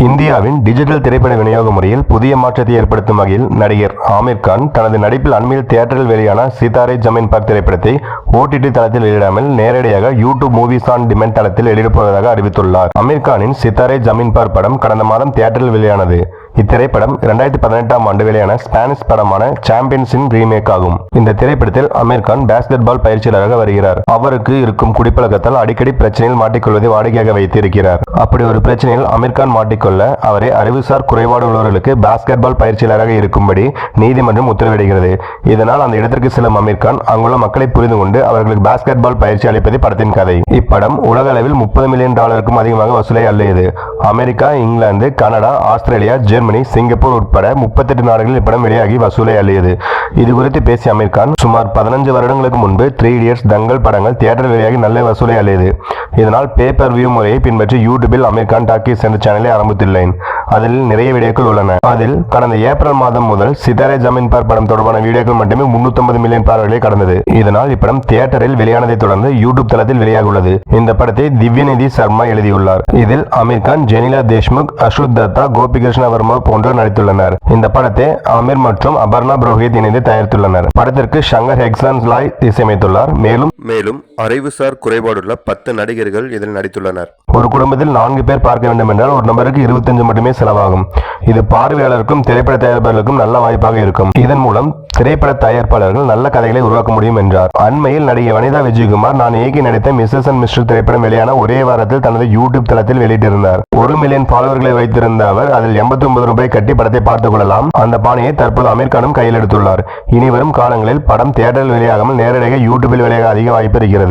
இந்தியாவின் டிஜிட்டல் திரைப்பட விநியோக முறையில் புதிய மாற்றத்தை ஏற்படுத்தும் வகையில் நடிகர் ஆமீர் கான் தனது நடிப்பில் அண்மையில் தியேட்டரில் வெளியான சிதாரே ஜமீன் பர் திரைப்படத்தை OTT தளத்தில் வெளியிடாமல் நேரடியாக யூடியூப் மூவிஸ் ஆன் டிமாண்ட் தளத்தில் வெளியிடப்போவதாக அறிவித்துள்ளார். ஆமீர் கானின் சிதாரே ஜமீன் பர் படம் கடந்த மாதம் தியேட்டரில் வெளியானது. இத்திரைப்படம் 2018ஆம் ஆண்டு வெளியான ஸ்பானிஷ் படமான சாம்பியன்ஸின் ரீமேக் ஆகும். இந்த திரைப்படத்தில் ஆமீர் கான் பாஸ்கெட் பால் பயிற்சியாளராக வருகிறார். அவருக்கு இருக்கும் குடிப்பழக்கத்தால் அடிக்கடி பிரச்சனையில் மாட்டிக்கொள்வதை வாடிக்கையாக வைத்திருக்கிறார். அப்படி ஒரு பிரச்சனையில் ஆமீர் கான் மாட்டிக்கொள்ள அவரை அறிவுசார் குறைபாடு உள்ளவர்களுக்கு பாஸ்கெட் பால் பயிற்சியாளராக இருக்கும்படி நீதிமன்றம் உத்தரவிடுகிறது. இதனால் அந்த இடத்திற்கு செல்லும் ஆமீர் கான் அங்குள்ள மக்களை புரிந்து கொண்டு அவர்களுக்கு பாஸ்கெட் பால் பயிற்சி அளிப்பது படத்தின் கதை. இப்படம் உலக அளவில் $30 மில்லியன் அதிகமாக வசூலை அள்ளியது. America, England, Canada, Australia, Germany, Singapore உட்பட 38 நாடுகளில் இப்படம் வெளியாகி வசூலை அள்ளியது. இது குறித்து பேசிய ஆமீர் கான், சுமார் 15 வருடங்களுக்கு முன்பு 3 Idiots, தங்கல் படங்கள் தியேட்டர் வெளியாகி நல்ல வசூலை அள்ளியது. இதனால் பேப்பர் வியூ முறையை பின்பற்றி யூடியூபில் ஆமீர் கான் டாக்கீஸ் என்ற சேனலை ஆரம்பித்துள்ளேன். அதில் நிறைய வீடியோக்கள் உள்ளன. அதில் கடந்த ஏப்ரல் மாதம் முதல் சிதாரே ஜமீன் பர் படம் தொடர்பான வீடியோக்கள் மட்டுமே 350 மில்லியன் பார்வைகளை கடந்தது. இதனால் இப்படம் தியேட்டரில் வெளியானதை தொடர்ந்து யூடியூப் தளத்தில் வெளியாக உள்ளது. இந்த படத்தை திவ்யநிதி சர்மா எழுதியுள்ளார். இதில் ஆமீர் கான், ஜெனிலா தேஷ்முக், அஷுத் தத்தா, கோபிகிருஷ்ண வர்மா போன்றோர் நடித்துள்ளனர். இந்த படத்தை ஆமீர் மற்றும் அபர்ணா புரோஹித் இணைந்து தயாரித்துள்ளனர். படத்திற்கு ஷங்கர் ஹெக்ஸான் லாய் இசையமைத்துள்ளார். மேலும் அறிவுசார் குறைபாடுள்ள 10 நடிகர்கள் இதில் நடித்துள்ளனர். ஒரு குடும்பத்தில் 4 பேர் பார்க்க வேண்டும் என்றால் ஒரு நபருக்கு 25 மட்டுமே செலவாகும். இது பார்வையாளருக்கும் திரைப்பட தயாரிப்பாளருக்கும் நல்ல வாய்ப்பாக இருக்கும். இதன் மூலம் திரைப்பட தயாரிப்பாளர்கள் நல்ல கதைகளை உருவாக்க முடியும் என்றார். அண்மையில் நடிகை வனிதா விஜயகுமார் நான் இயக்கி நடித்த மிஸ்ஸஸ் அண்ட் மிஸ்டர் திரைப்படம் வெளியான ஒரே வாரத்தில் தனது யூடியூப் தளத்தில் வெளியிட்டிருந்தார். 1 மில்லியன் ஃபாலோவர்களை வைத்திருந்த அவர் அதில் $89 கட்டி படத்தை பார்த்துக் கொள்ளலாம். அந்த பாணியை தற்போது ஆமீர் கானும் கையில் எடுத்துள்ளார். இனி வரும் காலங்களில் படம் தியேட்டரில் வெளியாகாமல் நேரடியாக யூடியூபில் வெளியாக அதிக வாய்ப்பு இருக்கிறது.